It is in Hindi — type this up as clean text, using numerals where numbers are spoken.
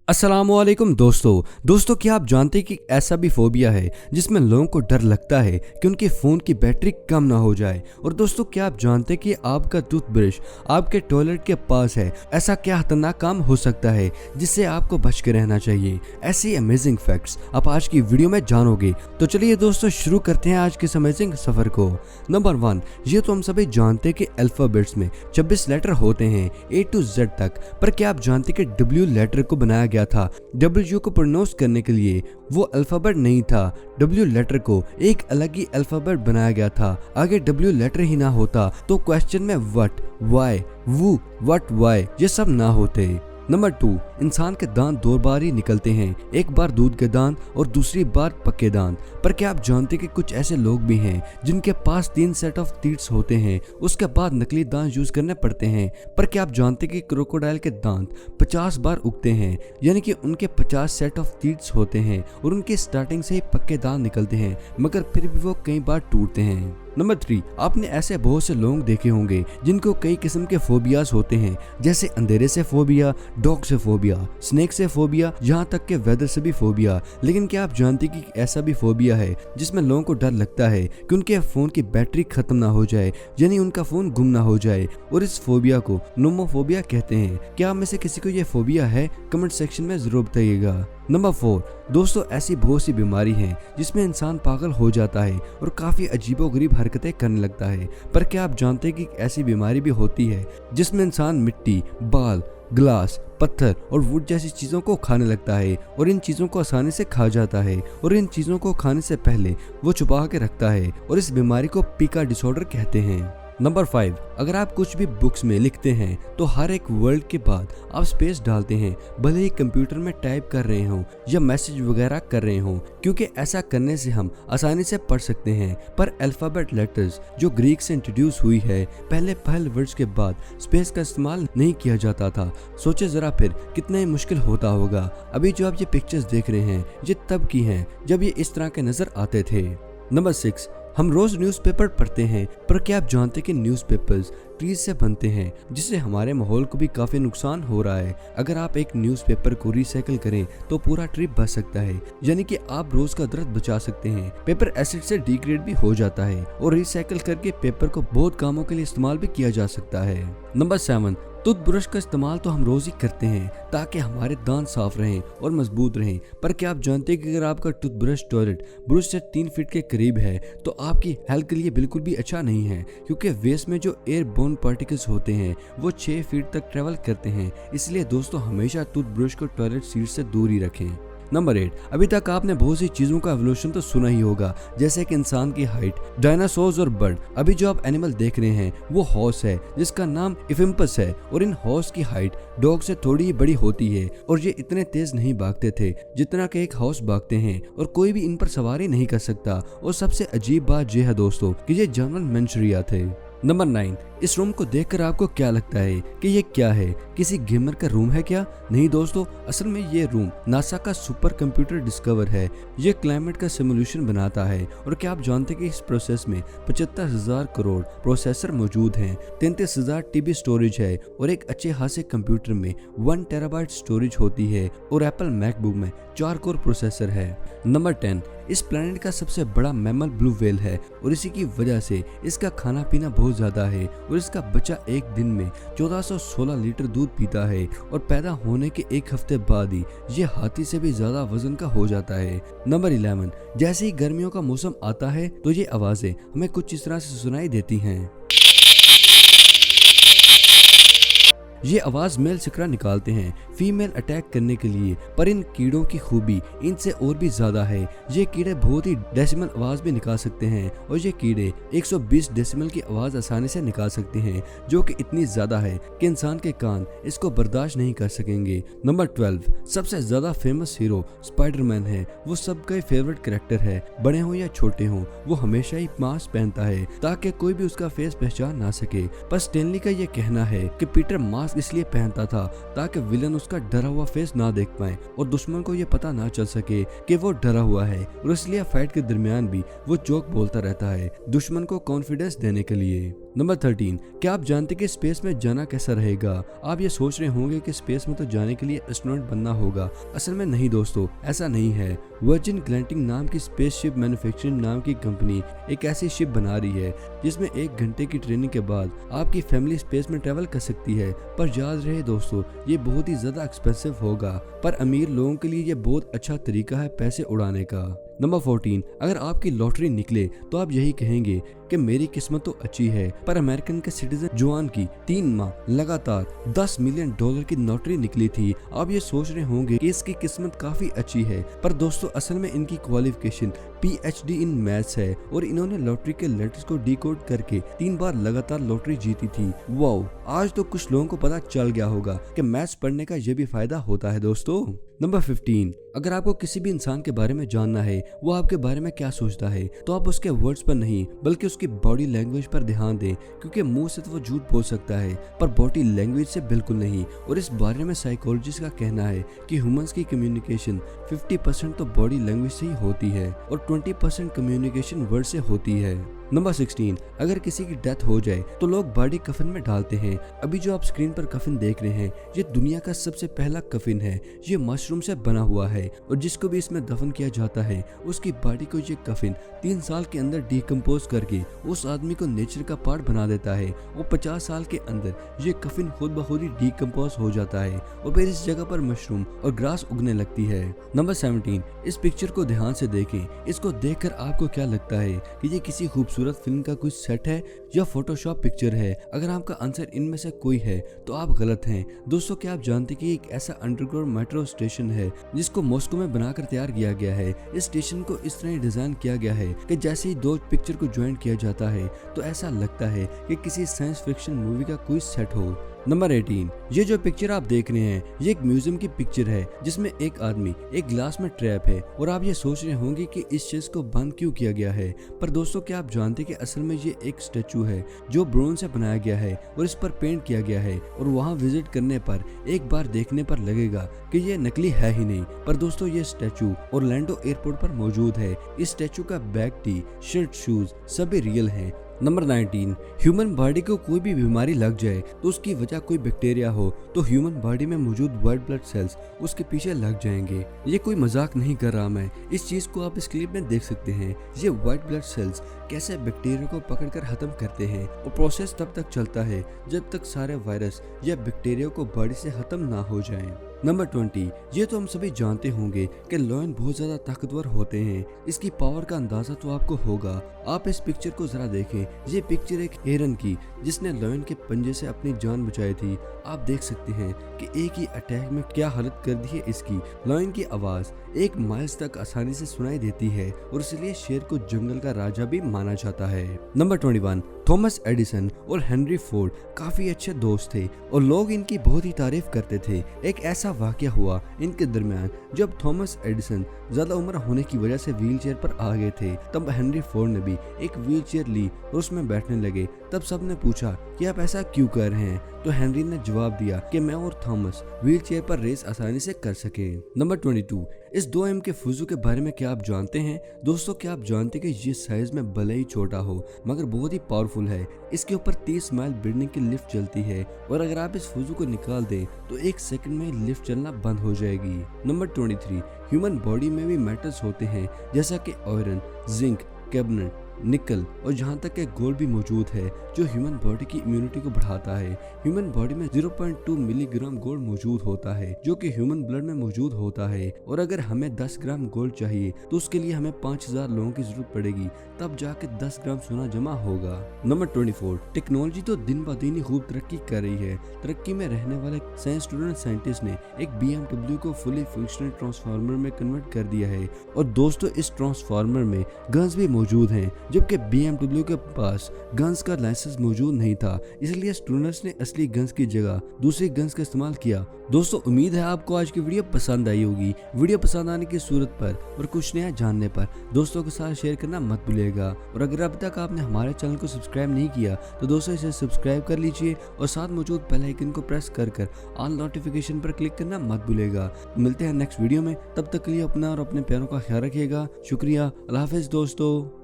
अस्सलामुअलैकुम दोस्तों क्या आप जानते हैं कि ऐसा भी फोबिया है जिसमें लोगों को डर लगता है कि उनके फ़ोन की बैटरी कम ना हो जाए। और दोस्तों क्या आप जानते हैं कि आपका टूथब्रश आपके टॉयलेट के पास है। ऐसा क्या खतरनाक काम हो सकता है जिससे आपको बच के रहना चाहिए। ऐसे अमेजिंग फैक्ट्स आप आज की वीडियो में जानोगे। तो चलिए दोस्तों शुरू करते हैं आज के इस अमेजिंग सफ़र को। नंबर 1, ये तो हम सभी जानते हैं कि अल्फ़ाबेट्स में 26 लेटर होते हैं A to Z तक। पर क्या आप जानते हैं कि W लेटर को बनाया गया था W को प्रोनाउंस करने के लिए। वो अल्फाबेट नहीं था, W लेटर को एक अलग ही अल्फाबेट बनाया गया था। अगर W लेटर ही ना होता तो क्वेश्चन में what, why, who, what, why ये सब ना होते। नंबर 2, इंसान के दांत 2 बार ही निकलते हैं, एक बार दूध के दांत और दूसरी बार पक्के दांत। पर क्या आप जानते कि कुछ ऐसे लोग भी हैं जिनके पास 3 सेट ऑफ टीथ्स होते हैं, उसके बाद नकली दांत यूज करने पड़ते हैं। पर क्या आप जानते कि क्रोकोडाइल के दांत 50 बार उगते हैं, यानी कि उनके 50 सेट ऑफ टीथ्स होते हैं और उनके स्टार्टिंग से ही पक्के दांत निकलते हैं, मगर फिर भी वो कई बार टूटते हैं। नंबर 3, आपने ऐसे बहुत से लोग देखे होंगे जिनको कई किस्म के फोबियाज होते हैं, जैसे अंधेरे से फोबिया, डॉग से फोबिया, स्नेक से फोबिया, यहाँ तक के वेदर से भी फोबिया। लेकिन क्या आप जानते कि ऐसा भी फोबिया है जिसमें लोगों को डर लगता है कि उनके फोन की बैटरी खत्म ना हो जाए, यानी उनका फोन गुम ना हो जाए, और इस फोबिया को नोमोफोबिया कहते हैं। क्या आप में से किसी को ये फोबिया है? कमेंट सेक्शन में जरूर बताइएगा। नंबर 4, दोस्तों ऐसी बहुत सी बीमारी है जिसमें इंसान पागल हो जाता है और काफी अजीबोगरीब हरकतें करने लगता है। पर क्या आप जानते हैं कि ऐसी बीमारी भी होती है जिसमें इंसान मिट्टी, बाल, ग्लास, पत्थर और वुड जैसी चीजों को खाने लगता है और इन चीजों को आसानी से खा जाता है, और इन चीजों को खाने से पहले वो छुपा के रखता है, और इस बीमारी को पिका डिसऑर्डर कहते हैं। नंबर 5, अगर आप कुछ भी बुक्स में लिखते हैं तो हर एक वर्ड के बाद आप स्पेस डालते हैं, भले ही कंप्यूटर में टाइप कर रहे हो या मैसेज वगैरह कर रहे हो, क्योंकि ऐसा करने से हम आसानी से पढ़ सकते हैं। पर अल्फाबेट लेटर्स जो ग्रीक से इंट्रोड्यूस हुई है, पहले वर्ड्स के बाद स्पेस का इस्तेमाल नहीं किया जाता था। सोचे जरा फिर कितना ही मुश्किल होता होगा। अभी जो आप ये पिक्चर्स देख रहे हैं ये तब की हैं जब ये इस तरह के नजर आते थे। नंबर 6, हम रोज न्यूज़पेपर पढ़ते हैं, पर क्या आप जानते हैं कि न्यूज़पेपर्स ट्रीज से बनते हैं, जिससे हमारे माहौल को भी काफी नुकसान हो रहा है। अगर आप एक न्यूज़पेपर को रिसाइकिल करें तो पूरा ट्री बच सकता है, यानी कि आप रोज का दर्द बचा सकते हैं। पेपर एसिड से डिग्रेड भी हो जाता है और रिसाइकिल करके पेपर को बहुत कामों के लिए इस्तेमाल भी किया जा सकता है। नंबर 7, टूथब्रश का इस्तेमाल तो हम रोज ही करते हैं ताकि हमारे दांत साफ रहें और मजबूत रहें। पर क्या आप जानते हैं कि अगर आपका टूथब्रश टॉयलेट ब्रश से 3 फीट के करीब है तो आपकी हेल्थ के लिए बिल्कुल भी अच्छा नहीं है, क्योंकि वेस्ट में जो एयरबोर्न पार्टिकल्स होते हैं वो 6 फीट तक ट्रेवल करते हैं। इसलिए दोस्तों हमेशा टूथब्रश को टॉयलेट सीट से दूर ही रखें। नंबर 8, अभी तक आपने बहुत सी चीजों का एवोल्यूशन तो सुना ही होगा, जैसे कि इंसान की हाइट, डायनासोर्स और बर्ड। अभी जो आप एनिमल देख रहे हैं वो हॉर्स है, जिसका नाम इफिम्पस है, और इन हॉर्स की हाइट डॉग से थोड़ी ही बड़ी होती है, और ये इतने तेज नहीं भागते थे जितना कि एक हॉर्स भागते हैं, और कोई भी इन पर सवारी नहीं कर सकता। और सबसे अजीब बात यह है दोस्तों कि ये जानवर मंचूरिया थे। नंबर 9, इस रूम को देखकर आपको क्या लगता है कि ये क्या है? किसी गेमर का रूम है क्या? नहीं दोस्तों, असल में ये रूम नासा का सुपर कंप्यूटर डिस्कवर है। ये क्लाइमेट का सिमुलेशन बनाता है। और क्या आप जानते हैं कि इस प्रोसेस में 75,000 करोड़ प्रोसेसर मौजूद हैं, 33,000 TB स्टोरेज है, और एक अच्छे खासे कंप्यूटर में 1 टेराबाइट स्टोरेज होती है, और एप्पल मैकबुक में 4 कोर प्रोसेसर है। नंबर 10, इस प्लेनेट का सबसे बड़ा मैमल ब्लू व्हेल है, और इसी की वजह से इसका खाना पीना बहुत ज्यादा है, और इसका बच्चा एक दिन में 1416 लीटर दूध पीता है, और पैदा होने के 1 हफ्ते बाद ही ये हाथी से भी ज्यादा वजन का हो जाता है। नंबर 11, जैसे ही गर्मियों का मौसम आता है तो ये आवाजें हमें कुछ इस तरह से सुनाई देती हैं। ये आवाज मेल शिकरा निकालते हैं फीमेल अटैक करने के लिए। पर इन कीड़ों की खूबी इनसे और भी ज्यादा है। ये कीड़े बहुत ही डेसिमल आवाज भी निकाल सकते हैं, और ये कीड़े 120 डेसिमल की आवाज आसानी से निकाल सकते हैं, जो कि इतनी ज्यादा है कि इंसान के कान इसको बर्दाश्त नहीं कर सकेंगे। नंबर 12, सबसे ज्यादा फेमस हीरो स्पाइडरमैन है। वो सबका फेवरेट कैरेक्टर है, बड़े हो या छोटे हो, वो हमेशा ही मास्क पहनता है ताकि कोई भी उसका फेस पहचान ना सके। पर स्टैनली का ये कहना है कि पीटर मास्क मास्क इसलिए पहनता था ताकि विलन उसका डरा हुआ फेस ना देख पाए और दुश्मन को ये पता ना चल सके कि वो डरा हुआ है, और इसलिए फाइट के दरमियान भी वो जोक बोलता रहता है दुश्मन को कॉन्फिडेंस देने के लिए। नंबर 13, क्या आप जानते कि स्पेस में जाना कैसा रहेगा? आप ये सोच रहे होंगे कि स्पेस में तो जाने के लिए एस्ट्रोनॉट बनना होगा। असल में नहीं दोस्तों, ऐसा नहीं है। वर्जिन ग्लैंटिंग नाम की स्पेसशिप मैन्युफैक्चरिंग नाम की कंपनी एक ऐसी शिप बना रही है जिसमें 1 घंटे की ट्रेनिंग के बाद आपकी फैमिली स्पेस में ट्रेवल कर सकती है। पर याद रहे दोस्तों, ये बहुत ही ज्यादा एक्सपेंसिव होगा, पर अमीर लोगों के लिए ये बहुत अच्छा तरीका है पैसे उड़ाने का। नंबर 14, अगर आपकी लॉटरी निकले तो आप यही कहेंगे कि मेरी किस्मत तो अच्छी है, पर अमेरिकन के सिटीजन जुआन की 3 माह लगातार $10 मिलियन की लॉटरी निकली थी। आप ये सोच रहे होंगे कि इसकी किस्मत काफी अच्छी है, पर दोस्तों असल में इनकी क्वालिफिकेशन PhD इन मैथ्स है और इन्होंने लॉटरी के लेटर्स को डिकोड करके 3 बार लगातार लॉटरी जीती थी। वाओ, आज तो कुछ लोगों को पता चल गया होगा कि मैथ्स पढ़ने का ये भी फायदा होता है दोस्तों। नंबर 15, अगर आपको किसी भी इंसान के बारे में जानना है वो आपके बारे में क्या सोचता है, तो आप उसके वर्ड्स पर नहीं बल्कि उसकी बॉडी लैंग्वेज पर ध्यान दें, क्योंकि मुंह से तो वो झूठ बोल सकता है पर बॉडी लैंग्वेज से बिल्कुल नहीं। और इस बारे में साइकोलॉजिस्ट का कहना है कि ह्यूमंस की कम्युनिकेशन 50% तो बॉडी लैंग्वेज से ही होती है और 20% कम्युनिकेशन वर्ड से होती है। नंबर 16, अगर किसी की डेथ हो जाए तो लोग बॉडी कफन में डालते हैं। अभी जो आप स्क्रीन पर कफन देख रहे हैं ये दुनिया का सबसे पहला कफन है। ये मशरूम से बना हुआ है और जिसको भी इसमें दफन किया जाता है उसकी बॉडी को ये कफन 3 साल के अंदर डिकम्पोज करके उस आदमी को नेचर का पार्ट बना देता है और 50 साल के अंदर ये कफन खुद ब खुद ही डिकम्पोज हो जाता है और फिर इस जगह पर मशरूम और ग्रास उगने लगती है। नंबर 17, इस पिक्चर को ध्यान से देखें। इसको देखकर आपको क्या लगता है कि ये किसी खूबसूरत फिल्म का कोई सेट है या फोटोशॉप पिक्चर है? अगर आपका आंसर इनमें से कोई है तो आप गलत हैं। दोस्तों क्या आप जानते कि एक ऐसा अंडरग्राउंड मेट्रो स्टेशन है जिसको मॉस्को में बनाकर तैयार किया गया है। इस स्टेशन को इस तरह डिजाइन किया गया है कि जैसे ही 2 पिक्चर को ज्वाइन किया जाता है तो ऐसा लगता है कि किसी साइंस फिक्शन मूवी का कोई सेट हो। नंबर 18, ये जो पिक्चर आप देख रहे हैं ये एक म्यूजियम की पिक्चर है जिसमें एक आदमी एक ग्लास में ट्रैप है और आप ये सोच रहे होंगे कि इस चीज को बंद क्यों किया गया है। पर दोस्तों क्या आप जानते कि असल में ये एक स्टैचू है जो ब्रोंज से बनाया गया है और इस पर पेंट किया गया है और वहाँ विजिट करने पर एक बार देखने पर लगेगा कि ये नकली है ही नहीं। पर दोस्तों ये स्टैचू ऑरलैंडो एयरपोर्ट पर मौजूद है। इस स्टैचू का बैग, टी शर्ट, शूज सभी रियल हैं। नंबर 19, ह्यूमन बॉडी को कोई भी बीमारी लग जाए तो उसकी वजह कोई बैक्टीरिया हो तो ह्यूमन बॉडी में मौजूद वाइट ब्लड सेल्स उसके पीछे लग जाएंगे। ये कोई मजाक नहीं कर रहा मैं, इस चीज को आप इस क्लिप में देख सकते हैं। ये वाइट ब्लड सेल्स कैसे बैक्टीरिया को पकड़कर खत्म करते हैं और प्रोसेस तब तक चलता है जब तक सारे वायरस या बैक्टीरिया को बॉडी से खत्म ना हो जाएं। नंबर 20, ये तो हम सभी जानते होंगे कि लॉयन बहुत ज्यादा ताकतवर होते हैं। इसकी पावर का अंदाजा तो आपको होगा। आप इस पिक्चर को जरा देखें। ये पिक्चर एक हिरन की जिसने लॉयन के पंजे से अपनी जान बचाई थी। आप देख सकते हैं कि एक ही अटैक में क्या हालत कर दी है इसकी। लॉयन की आवाज 1 माइल्स तक आसानी से सुनाई देती है और इसलिए शेर को जंगल का राजा भी माना जाता है। नंबर 21, थॉमस एडिसन और हेनरी फोर्ड काफी अच्छे दोस्त थे और लोग इनकी बहुत ही तारीफ करते थे। एक ऐसा वाकया हुआ इनके दरमियान जब थॉमस एडिसन ज्यादा उम्र होने की वजह से व्हीलचेयर पर आ गए थे, तब हेनरी फोर्ड ने भी एक व्हीलचेयर ली और उसमें बैठने लगे। तब सबने पूछा कि आप ऐसा क्यों कर रहे हैं, तो हेनरी ने जवाब दिया कि मैं और थॉमस व्हीलचेयर पर रेस आसानी से कर सके। नंबर 22, इस 2M के फुजू के बारे में क्या आप जानते हैं? दोस्तों क्या आप जानते हैं कि ये साइज में भले ही छोटा हो मगर बहुत ही पावरफुल है। इसके ऊपर 30 माइल बिल्डिंग की लिफ्ट चलती है और अगर आप इस फुजू को निकाल दें तो 1 सेकंड में लिफ्ट चलना बंद हो जाएगी। नंबर 23, ह्यूमन बॉडी में भी मेटल्स होते हैं जैसा कि आयरन, जिंक, कैबनेट, निकल और जहाँ तक के गोल्ड भी मौजूद है जो ह्यूमन बॉडी की इम्यूनिटी को बढ़ाता है। ह्यूमन बॉडी में 0.2 मिलीग्राम गोल्ड मौजूद होता है जो कि ह्यूमन ब्लड में मौजूद होता है और अगर हमें 10 ग्राम गोल्ड चाहिए तो उसके लिए हमें 5000 लोगों की जरूरत पड़ेगी, तब जाके 10 ग्राम सोना जमा होगा। नंबर 24, टेक्नोलॉजी तो दिन ब दिन ही खूब तरक्की कर रही है। तरक्की में रहने वाले साइंस स्टूडेंट साइंटिस्ट ने एक BMW को फुली फंक्शनल ट्रांसफार्मर में कन्वर्ट कर दिया है और दोस्तों इस ट्रांसफार्मर में गन्स भी मौजूद हैं जबकि BMW के पास गन्स का लाइसेंस मौजूद नहीं था, इसलिए स्टूडेंट्स ने असली गन्स की जगह दूसरी गन्स का इस्तेमाल किया। दोस्तों उम्मीद है आपको आज की वीडियो पसंद आई होगी। वीडियो पसंद आने की सूरत पर और कुछ नया जानने पर दोस्तों के साथ शेयर करना मत भूलिएगा। और अगर अब तक आपने हमारे चैनल को सब्सक्राइब नहीं किया तो दोस्तों इसे सब्सक्राइब कर लीजिए और साथ मौजूद बेल आइकन को प्रेस कर ऑल नोटिफिकेशन पर क्लिक करना मत भूलिएगा। मिलते हैं नेक्स्ट वीडियो में, तब तक के लिए अपना और अपने प्यारों का ख्याल रखिएगा। शुक्रिया, अल्लाह हाफिज़ दोस्तों।